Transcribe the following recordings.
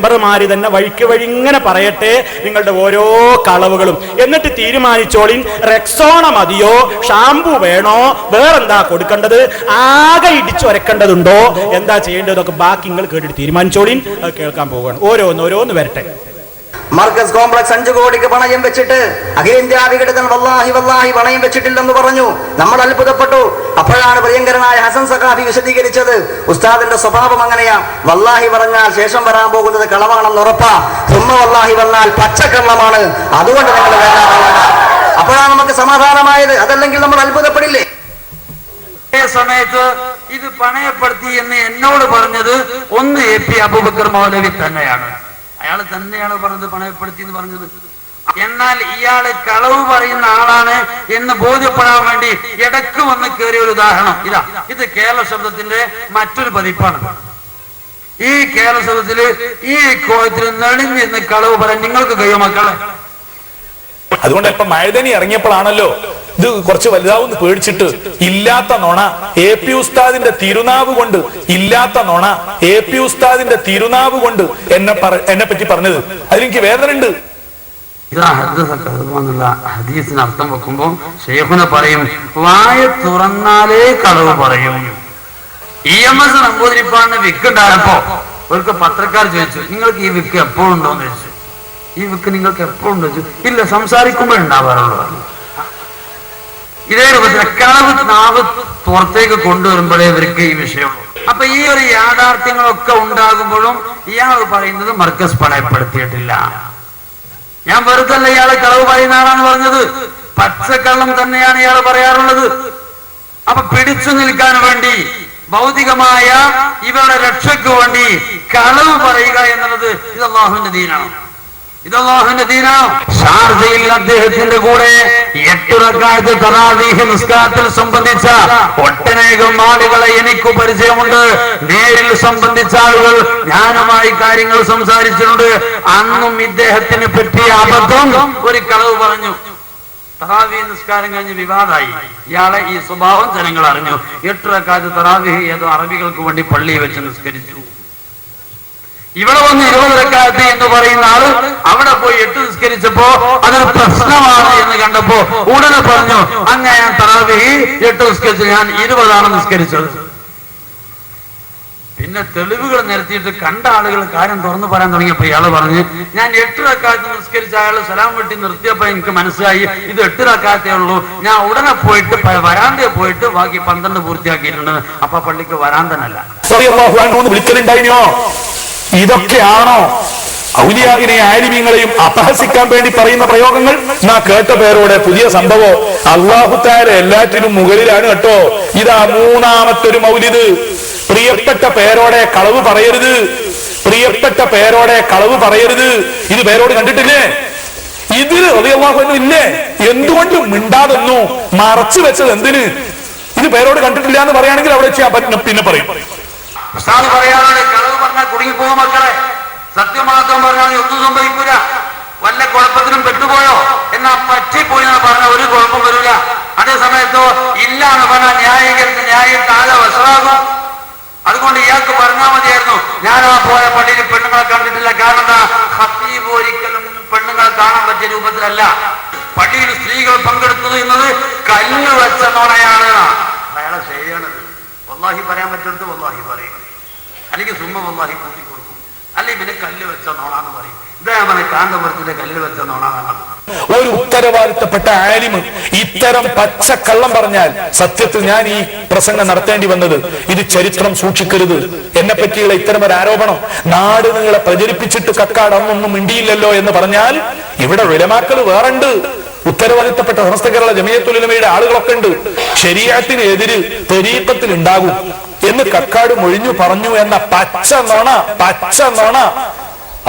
മെമ്പർമാര് തന്നെ വഴിക്ക് വഴി ഇങ്ങനെ പറയട്ടെ നിങ്ങളുടെ ഓരോ കളവുകളും. എന്നിട്ട് തീരുമാനിച്ചോളിൻ, റെക്സോണ മതിയോ, ഷാംപൂ വേണോ, വേറെന്താ കൊടുക്കേണ്ടത്, ആകെ ഇടിച്ചു വരക്കേണ്ടതുണ്ടോ, എന്താ ചെയ്യേണ്ടതൊക്കെ ബാക്കി നിങ്ങൾ കേട്ടിട്ട് തീരുമാനിച്ചോളിൻ. അത് കേൾക്കാൻ പോവുകയാണ്. ഓരോന്ന് വരട്ടെ. മർക്കസ് കോംപ്ലക്സ് 5 കോടിക്ക് പണയം വെച്ചിട്ട് അഖിലേന്ത്യാ വിഘടകൻ വല്ലാഹി പണയം വെച്ചിട്ടില്ലെന്ന് പറഞ്ഞു. നമ്മൾ അത്ഭുതപ്പെട്ടു. അപ്പോഴാണ് പ്രിയങ്കരനായ ഹസൻ സഖാഫി വിശദീകരിച്ചത്, ഉസ്താദിന്റെ സ്വഭാവം അങ്ങനെയാ, വല്ലാഹി പറഞ്ഞാൽ ശേഷം വരാൻ പോകുന്നത് കളവാണെന്ന് ഉറപ്പാ, വല്ലാഹി പറഞ്ഞാൽ പച്ചക്കള്ളമാണ്, അതുകൊണ്ട് നിങ്ങൾ വേണ്ട. അപ്പോഴാണ് നമുക്ക് സമാധാനമായത്. അതല്ലെങ്കിൽ നമ്മൾ അത്ഭുതപ്പെടില്ലേ? സമയത്ത് ഇത് പണയപ്പെടുത്തി എന്ന് എന്നോട് പറഞ്ഞത് ഒന്ന് എ പി അബൂബക്കർ മൗലവി തന്നെയാണ്. അയാൾ തന്നെയാണ് പറഞ്ഞത് പണയപ്പെടുത്തി എന്ന് പറഞ്ഞത്. എന്നാൽ ഇയാള് കളവ് പറയുന്ന ആളാണ് എന്ന് ബോധ്യപ്പെടാൻ വേണ്ടി ഇടക്ക് വന്ന് കയറിയ ഒരു ഉദാഹരണം ഇതാ. ഇത് കേരള ശബ്ദത്തിന്റെ മറ്റൊരു പതിപ്പാണ്. ഈ കേരള ശബ്ദത്തില് ഈ കോയത്തിൽ നെളിഞ്ഞിരുന്ന് കളവ് പറയാൻ നിങ്ങൾക്ക് കഴിയും മക്കളെ? അതുകൊണ്ട് ഇപ്പൊ മഴദനി ഇറങ്ങിയപ്പോഴാണല്ലോ ഇത് കുറച്ച് വലുതാവുന്ന് പേടിച്ചിട്ട് ഇല്ലാത്ത നോണ എ പി ഉസ്താദിന്റെ തിരുനാവ് കൊണ്ട്, ഇല്ലാത്ത നോണ എ പി ഉസ്താദിന്റെ തിരുനാവ് കൊണ്ട് എന്നെ പറ്റി പറഞ്ഞത്. അതിലെനിക്ക് വേദന ഉണ്ട്. ഹദീസിന് അർത്ഥം വെക്കുമ്പോ ശൈഖുന പറയും, വായ തുറന്നാലേ കളവ് പറയും. EMS നമ്പൂതിരിപ്പാടിന് വിക്ക് ഉണ്ടായപ്പോ അവർക്ക് പത്രക്കാർ ചോദിച്ചു, നിങ്ങൾക്ക് ഈ വിക്ക് എപ്പോഴുണ്ടോന്ന് ചോദിച്ചു. ഈ വിക്ക് നിങ്ങൾക്ക് എപ്പോഴുണ്ടോ ചോദിച്ചു. ഇല്ല, സംസാരിക്കുമ്പോഴുണ്ടാവാറുള്ളൂ. ഇതേ രൂപത്തിൽ കളവ് നാവ് പുറത്തേക്ക് കൊണ്ടുവരുമ്പോഴേ ഇവർക്ക് ഈ വിഷയമുള്ളൂ. അപ്പൊ ഈ ഒരു യാഥാർത്ഥ്യങ്ങളൊക്കെ ഉണ്ടാകുമ്പോഴും ഇയാൾ പറയുന്നത് മർക്കസ് പണയപ്പെടുത്തിയിട്ടില്ല. ഞാൻ വെറുതെ അല്ല ഇയാളെ കളവ് പറയുന്ന ആളാണ് പറഞ്ഞത്, പച്ചക്കള്ളം തന്നെയാണ് ഇയാൾ പറയാറുള്ളത്. അപ്പൊ പിടിച്ചു നിൽക്കാൻ വേണ്ടി, ഭൗതികമായ ഇവരുടെ രക്ഷയ്ക്ക് വേണ്ടി കളവ് പറയുക എന്നുള്ളത് ഇത് അല്ലാഹുവിന്റെ ദീനാണ്. ഇതല്ലാഹുവിന്റെ ദീനാണ്. ഷാർജയിൽ അദ്ദേഹത്തിന്റെ കൂടെ 8 റക്അത്ത് തറാവീഹ് നിസ്കാരത്തിൽ സംബന്ധിച്ച ഒട്ടനേകം ആളുകളെ എനിക്ക് പരിചയമുണ്ട്. നേരിൽ സംബന്ധിച്ച ആളുകൾ ഞാനുമായി കാര്യങ്ങൾ സംസാരിച്ചിട്ടുണ്ട്. അന്നും ഇദ്ദേഹത്തിന് പറ്റിയ അബദ്ധം ഒരു കളവ് പറഞ്ഞു. തറാവീഹ് നിസ്കാരം കഴിഞ്ഞ് വിവാദമായി. ഇയാളെ ഈ സ്വഭാവം ജനങ്ങൾ അറിഞ്ഞു. 8 റക്അത്ത് തറാവീഹ് ഏതോ അറബികൾക്ക് വേണ്ടി പള്ളിയിൽ വെച്ച് നിസ്കരിച്ചു. ഇവിടെ വന്ന് 20 റക്അത്ത് എന്ന് പറയുന്ന ആള് അവിടെ പോയി 8 നിസ്കരിച്ചപ്പോ അതൊരു പ്രശ്നമാണ് എന്ന് കണ്ടപ്പോ ഉടനെ പറഞ്ഞു, അങ്ങനെ ഞാൻ തറാവീഹ് 8 നിസ്കരിച്ചു, ഞാൻ 20 നിസ്കരിച്ചത്. പിന്നെ തെളിവുകൾ നിരത്തിയിട്ട് കണ്ട ആളുകൾ കാര്യം തുറന്നു പറയാൻ തുടങ്ങിയപ്പോ ഇയാള് പറഞ്ഞ്, ഞാൻ 8 റക്അത്ത് നിസ്കരിച്ച അയാള് സലാം വെട്ടി നിർത്തിയപ്പോ എനിക്ക് മനസ്സിലായി ഇത് 8 റക്അത്തേ ഉള്ളൂ. ഞാൻ ഉടനെ പോയിട്ട് വരാന്തയിൽ പോയിട്ട് ബാക്കി 12 പൂർത്തിയാക്കിയിട്ടുണ്ട്. അപ്പൊ പള്ളിക്ക് വരാന്തനല്ല. വിളിക്കലുണ്ടായിനോ? ഇതൊക്കെയാണോ ഔലിയാവിനെ ആലിമീങ്ങളെയും അപഹസിക്കാൻ വേണ്ടി പറയുന്ന പ്രയോഗങ്ങൾ? നാ കേട്ട പേരോടെ പുതിയ സംഭവം. അല്ലാഹു തആല എല്ലാറ്റിനും മുകളിലാണ് കേട്ടോ. ഇതാ 3ാമത്തൊരു മൗലിദ്. പ്രിയപ്പെട്ട പേരോടെ കളവ് പറയരുത്, പ്രിയപ്പെട്ട പേരോടെ കളവ് പറയരുത്. ഇത് പേരോട് കണ്ടിട്ടില്ലേ? ഇതിൽ റളിയല്ലാഹു അൻഹു ഇല്ലേ? എന്തുകൊണ്ട് മിണ്ടാതെന്നു? മറച്ചു വെച്ചത് എന്തിന്? ഇത് പേരോട് കണ്ടിട്ടില്ല എന്ന് പറയുകയാണെങ്കിൽ അവിടെ പിന്നെ പറയും. പറയാനാണ് കളവ് പറഞ്ഞാൽ കുടുങ്ങിപ്പോകും മക്കളെ. സത്യമാത്രം പറഞ്ഞാൽ ഒന്നും സംഭവിക്കൂല. വല്ല കുഴപ്പത്തിനും പെട്ടുപോയോ എന്നാ പറ്റിപ്പോയി എന്ന് പറഞ്ഞാൽ ഒരു കുഴപ്പം വരില്ല. അതേ സമയത്തോ ഇല്ല എന്ന് പറഞ്ഞാൽ ന്യായീകരിച്ച് ന്യായം താഴെ വശമാകും. അതുകൊണ്ട് ഇയാൾക്ക് പറഞ്ഞാൽ മതിയായിരുന്നു, ഞാൻ ആ പോയ പള്ളിയിൽ പെണ്ണുങ്ങളെ കണ്ടിട്ടില്ല. കാരണം എന്താ? ഖത്തീബ് ഒരിക്കലും പെണ്ണുങ്ങളെ കാണാൻ പറ്റിയ രൂപത്തിലല്ല. പള്ളിയിൽ സ്ത്രീകൾ പങ്കെടുത്തത് എന്നത് കല്ല് വെച്ച നുണയാണ്. അയാളെ ശരിയാണത്. വല്ലാഹി പറയാൻ പറ്റുന്നത് വല്ലാഹി പറയും, അല്ലെങ്കിൽ സുമ്മ വല്ലാഹി കൂട്ടി കൊടുക്കും, അല്ലെങ്കിൽ പിന്നെ കല്ല് വെച്ച നോണാന്ന് പറയും. ഇതേപോലെ കാന്തപുരത്തിന്റെ കല്ല് വെച്ച നോണാന്നാണ്. ഒരു ഉത്തരവാദിത്തപ്പെട്ട ആലിമ് ഇത്തരം പച്ചക്കള്ളം പറഞ്ഞാൽ സത്യത്തിൽ ഞാൻ ഈ പ്രസംഗം നടത്തേണ്ടി വന്നത് ഇത് ചരിത്രം സൂക്ഷിക്കരുത്. എന്നെ പറ്റിയുള്ള ഇത്തരം ഒരു ആരോപണം നാട് നിങ്ങളെ പ്രചരിപ്പിച്ചിട്ട് കക്കാട് അന്നൊന്നും മിണ്ടിയില്ലല്ലോ എന്ന് പറഞ്ഞാൽ ഇവിടെ ഉലമാക്കൾ വേറുണ്ട്. ഉത്തരവാദിത്തപ്പെട്ട സമസ്ത കേരള ജമിയത്തുൽ ഉലമയുടെ ആളുകളൊക്കെ ഉണ്ട്. ശരീഅത്തിന് എതിര് തരീഖത്തിൽ ഉണ്ടാകും എന്ന് കക്കാട് മൊഴിഞ്ഞു പറഞ്ഞു എന്ന പച്ച നോണ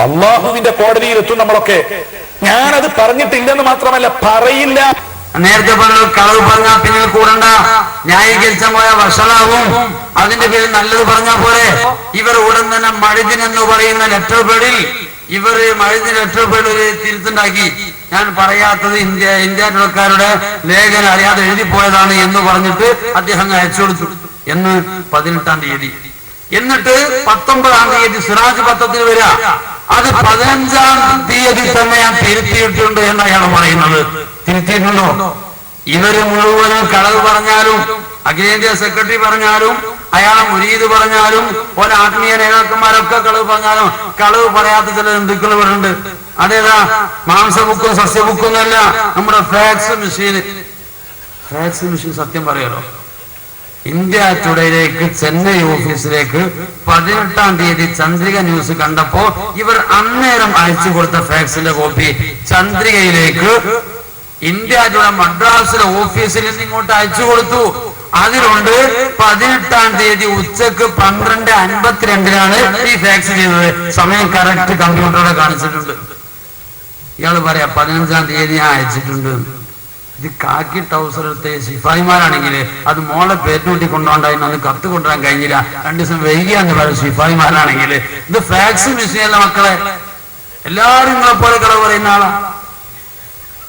അള്ളാഹുവിന്റെ കോടതിയിൽ എത്തും നമ്മളൊക്കെ. ഞാനത് പറഞ്ഞിട്ടില്ലെന്ന് മാത്രമല്ല, പറയില്ല. നേരത്തെ പറഞ്ഞു കളവ് പറഞ്ഞാൽ പിന്നെ കൂടണ്ട, ന്യായീകരിച്ച പോയ വഷളാവും. അതിന്റെ പേരിൽ നല്ലത് പറഞ്ഞാൽ പോലെ. ഇവർ ഉടൻ തന്നെ മഴുദിൻ എന്ന് പറയുന്ന ലെറ്റർ പേഡിൽ ഇവര് മഴുദിൻ ലെറ്റർ പേഡ് ഒരു തിരുത്തുണ്ടാക്കി. ഞാൻ പറയാത്തത് ഇന്ത്യക്കാരുടെ ലേഖനം അറിയാതെ എഴുതിപ്പോയതാണ് എന്ന് പറഞ്ഞിട്ട് അദ്ദേഹം അയച്ചു കൊടുത്തു. എന്ന് 18-ാം തീയതി. എന്നിട്ട് 19-ാം തീയതി സിറാജ് പത്രത്തിൽ വരിക, അത് 15-ാം തീയതി തന്നെ ഞാൻ തിരുത്തിയിട്ടുണ്ട് എന്ന് അയാൾ പറയുന്നത്. തിരുത്തിയിട്ടുണ്ടോ? ഇവര് മുഴുവനും കളവ് പറഞ്ഞാലും, അഖിലേന്ത്യാ സെക്രട്ടറി പറഞ്ഞാലും, അയാളെ മുരീദ് പറഞ്ഞാലും, ഓരോ ആത്മീയ നേതാക്കന്മാരൊക്കെ കളവ് പറഞ്ഞാലും, കളവ് പറയാത്ത ചില ഹിന്ദുക്കൾ പറയുന്നുണ്ട്. അതേതാ? മാംസബുക്കും സസ്യബുക്കും എന്നല്ല, നമ്മുടെ ഫാക്സ് മെഷീൻ. ഫാക്സ് മെഷീൻ സത്യം പറയാലോ, ഇന്ത്യ ടുഡേയിലേക്ക് ചെന്നൈ ഓഫീസിലേക്ക് 18-ാം തീയതി ചന്ദ്രിക ന്യൂസ് കണ്ടപ്പോ ഇവർ അന്നേരം അയച്ചു കൊടുത്ത ഫാക്സിന്റെ കോപ്പി ചന്ദ്രികയിലേക്ക് ഇന്ത്യ ടുഡേ മദ്രാസിലെ ഓഫീസിൽ നിന്ന് ഇങ്ങോട്ട് അയച്ചു കൊടുത്തു. അതിലുണ്ട് 18-ാം തീയതി ഉച്ചക്ക് 12:52 ഈ ഫാക്സ് ചെയ്തത്. സമയം കറക്റ്റ് കമ്പ്യൂട്ടറിൽ കാണിച്ചിട്ടുണ്ട്. ഇയാള് പറയാ 15-ാം തീയതി ഞാൻ അയച്ചിട്ടുണ്ട്. ഇത് കാക്കി ട്രൗസർ എടുത്ത് ശിഫായിമാരാണെങ്കിൽ അത് മോളെ പേറ്റൂട്ടി കൊണ്ടുപോണ്ടായിരുന്നു, അത് കത്ത് കൊണ്ടുവരാൻ കഴിഞ്ഞില്ല, 2 ദിവസം വൈകിയാന്ന് പറയും ശിഫായിമാരാണെങ്കിൽ. ഇത് ഫാക്സ് മെഷീനല്ല മക്കളെ. എല്ലാവരും നിങ്ങളെ പോലെ കളവ് പറയുന്ന ആളാ.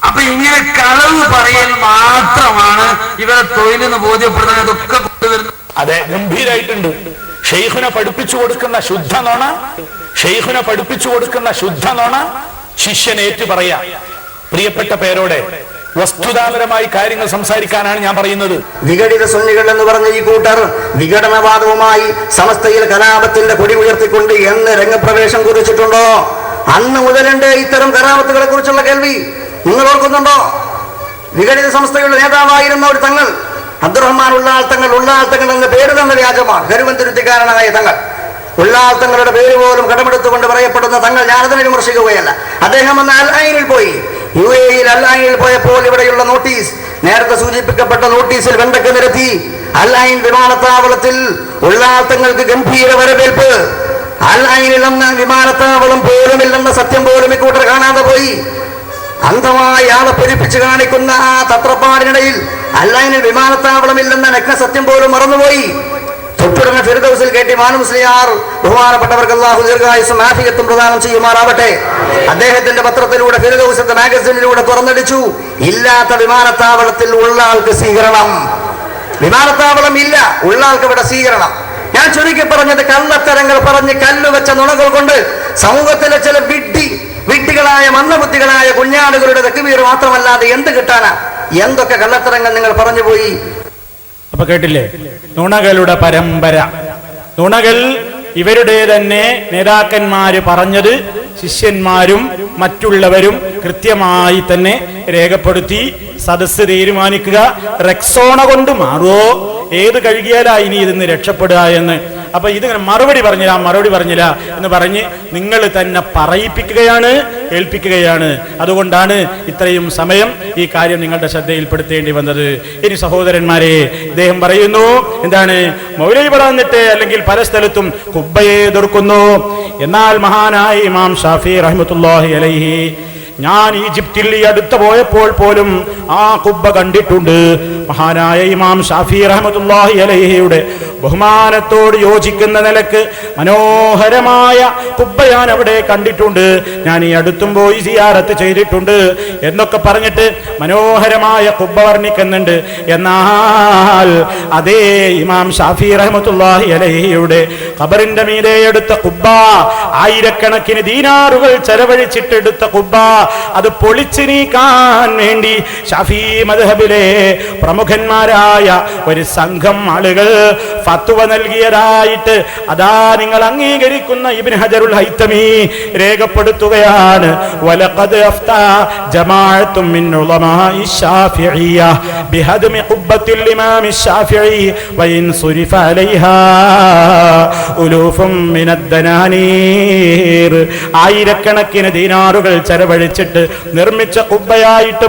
അപ്പൊ ഇങ്ങനെ കളവ് പറയൽ മാത്രമാണ് ഇവരെ തൊഴിലെന്ന് ബോധ്യപ്പെടുന്നത്. ഇതൊക്കെ കൊണ്ടുവരുന്നത് അതെ, ഗംഭീരായിട്ടുണ്ട്. ഷെയ്ഖുനെ പഠിപ്പിച്ചു കൊടുക്കുന്ന ശുദ്ധ നോണ, ഷെയ്ഖുനെ പഠിപ്പിച്ചു കൊടുക്കുന്ന ശുദ്ധ നോണ ശിഷ്യൻ ഏറ്റു പറയാ. പ്രിയപ്പെട്ട പേരോടെ വസ്തുതാപരമായി കാര്യങ്ങൾ സംസാരിക്കാനാണ് ഞാൻ പറയുന്നത്. വിഘടിത സുന്നികൾ എന്ന് പറഞ്ഞ ഈ കൂട്ടർ വിഘടനവാദവുമായി സമസ്തയിൽ കലാപത്തിന്റെ കൊടി ഉയർത്തിക്കൊണ്ട് എന്ന് രംഗപ്രവേശം കുറിച്ചിട്ടുണ്ടോ? അന്ന് മുതലുണ്ട് ഇത്തരം കലാപത്തുകളെ കുറിച്ചുള്ള കേൾവി. നിങ്ങൾ ഓർക്കുന്നുണ്ടോ? വിഘടിത സംസ്ഥയുടെ നേതാവായിരുന്ന ഒരു തങ്ങൾ, അബ്ദുറഹ്മാൻ ഉള്ളാൾ തങ്ങൾ എന്ന പേര് തന്നെ വ്യാജമാണ്. കരുവന്തുരുത്തിക്കാരനായ തങ്ങൾ, ഉള്ളാൾ തങ്ങളുടെ പേര് പോലും കടമെടുത്തുകൊണ്ട് പറയപ്പെടുന്ന തങ്ങൾ. ഞാനതിനെ വിമർശിക്കുകയല്ല. അദ്ദേഹം അന്ന് അൽ ഐനിൽ പോയി. UAE അൽ ഐനിൽ പോയപ്പോൾ ഇവിടെയുള്ള നോട്ടീസ്, നേരത്തെ സൂചിപ്പിക്കപ്പെട്ട നോട്ടീസിൽ വെണ്ടക്ക് നിരത്തി. അൽ ഐൻ വിമാനത്താവളത്തിൽ ഉള്ളാൾ തങ്ങൾക്ക് ഗംഭീര വരവേൽപ്പ്. അൽ ഐനിൽ അന്ന് വിമാനത്താവളം പോലുമില്ലെന്ന സത്യം പോലും ഇക്കൂട്ടർ കാണാതെ പോയി. അന്ധമായി ആളെ പെരുപ്പിച്ച് കാണിക്കുന്ന ആ തത്രപ്പാടിനിടയിൽ അൽ ഐനിൽ വിമാനത്താവളമില്ലെന്ന നഗ്ന സത്യം പോലും മറന്നുപോയി. തൊട്ടുടനെ ഫിർദൗസിൽ കയറ്റി മാനുമുസ്ലിയാർ ബഹുമാനപ്പെട്ടവർക്ക് അല്ലാഹു ദീർഘായുസ്സും ആഫിയത്തും പ്രദാനം ചെയ്യുമാറാവട്ടെ. അദ്ദേഹത്തിന്റെ പത്രത്തിലൂടെ ഫിർദൗസിന്റെ മാഗസിനിലൂടെ തുറന്നടിച്ചു, ഇല്ലാത്ത വിമാനത്താവളത്തിൽ ഉള്ള ആൾക്ക് സ്വീകരണം. വിമാനത്താവളം ഇല്ല, ഉള്ള ആൾക്ക് ഇവിടെ സ്വീകരണം. ഞാൻ ചുരുക്കി പറഞ്ഞത്, കള്ളത്തരങ്ങൾ പറഞ്ഞ് കല്ലുവെച്ച നുണകൾ കൊണ്ട് സമൂഹത്തിലെ ചില വിഡ്ഢികളായ മന്ദബുദ്ധികളായ കുഞ്ഞാടുകളുടെ തക്ബീർ മാത്രമല്ലാതെ എന്ത് കിട്ടാനാ? എന്തൊക്കെ കള്ളത്തരങ്ങൾ നിങ്ങൾ പറഞ്ഞുപോയി. അപ്പൊ കേട്ടില്ലേ, നുണകളുടെ പരമ്പര. നുണകൾ ഇവരുടെ തന്നെ നേതാക്കന്മാര് പറഞ്ഞത് ശിഷ്യന്മാരും മറ്റുള്ളവരും കൃത്യമായി തന്നെ രേഖപ്പെടുത്തി. സദസ്സ് തീരുമാനിക്കുക, റെക്സോണ കൊണ്ട് മാറുമോ, ഏത് കഴുകിയാലാ ഇനി ഇതിന്ന് രക്ഷപ്പെടുക എന്ന്. അപ്പൊ ഇതിങ്ങനെ മറുപടി പറഞ്ഞില്ല എന്ന് പറഞ്ഞ് നിങ്ങൾ തന്നെ പറയിപ്പിക്കുകയാണ്, ഏൽപ്പിക്കുകയാണ്. അതുകൊണ്ടാണ് ഇത്രയും സമയം ഈ കാര്യം നിങ്ങളുടെ ശ്രദ്ധയിൽപ്പെടുത്തേണ്ടി വന്നത്. ഇനി സഹോദരന്മാരെ, ഇദ്ദേഹം പറയുന്നു എന്താണ്, മൗലവി പറഞ്ഞിട്ട് അല്ലെങ്കിൽ പല സ്ഥലത്തും കുബ്ബയെ എതിർക്കുന്നു. എന്നാൽ മഹാനായ ഇമാം ഷാഫി റഹ്മത്തുള്ളാഹി അലൈഹി, ഞാൻ ഈജിപ്തിൽ ഈ അടുത്ത് പോയപ്പോൾ പോലും ആ കുബ്ബ കണ്ടിട്ടുണ്ട്. മഹാനായ ഇമാം ഷാഫി റഹ്മത്തുള്ളാഹി അലൈഹിയുടെ ബഹുമാനത്തോട് യോജിക്കുന്ന നിലക്ക് മനോഹരമായ കുബ്ബ ഞാൻ അവിടെ കണ്ടിട്ടുണ്ട്. ഞാൻ ഈ അടുത്തും പോയി സിയാറത്ത് ചെയ്തിട്ടുണ്ട് എന്നൊക്കെ പറഞ്ഞിട്ട് മനോഹരമായ കുബ്ബ വർണ്ണിക്കുന്നുണ്ട്. എന്നാൽ അതേ ഇമാം ഷാഫി റഹ്മത്തുള്ളാഹി അലൈഹിയുടെ ഖബറിന്റെ മീതെ എടുത്ത കുബ്ബ, ആയിരക്കണക്കിന് ദീനാറുകൾ ചെലവഴിച്ചിട്ടെടുത്ത കുബ്ബ, അത് പൊളിച്ചു നീക്കാൻ വേണ്ടി ഷാഫി മദ്ഹബിലെ പ്രമുഖന്മാരായ ഒരു സംഘം ആളുകൾ ഫത്വ നൽകിയതായിട്ട് അതാ നിങ്ങൾ അംഗീകരിക്കുന്ന ഇബ്നു ഹജറുൽ ഹൈതമി രേഖപ്പെടുത്തുകയാണ്. വലഖദ് അഫ്താ ജമാഅത്തും മിൻ ഉലമാഇ ശാഫിഇയ്യ ബിഹദ്മി ഖുബ്ബത്തിൽ ഇമാം ശാഫിഈ വഇൻ സുരിഫ അലൈഹാ ഉലൂഫും മിനദ് ദനാനീർ. ആയിരക്കണക്കിന് ദീനാറുകൾ ചെലവഴിച്ചിട്ട് നിർമ്മിച്ച ഖുബ്ബയായിട്ട്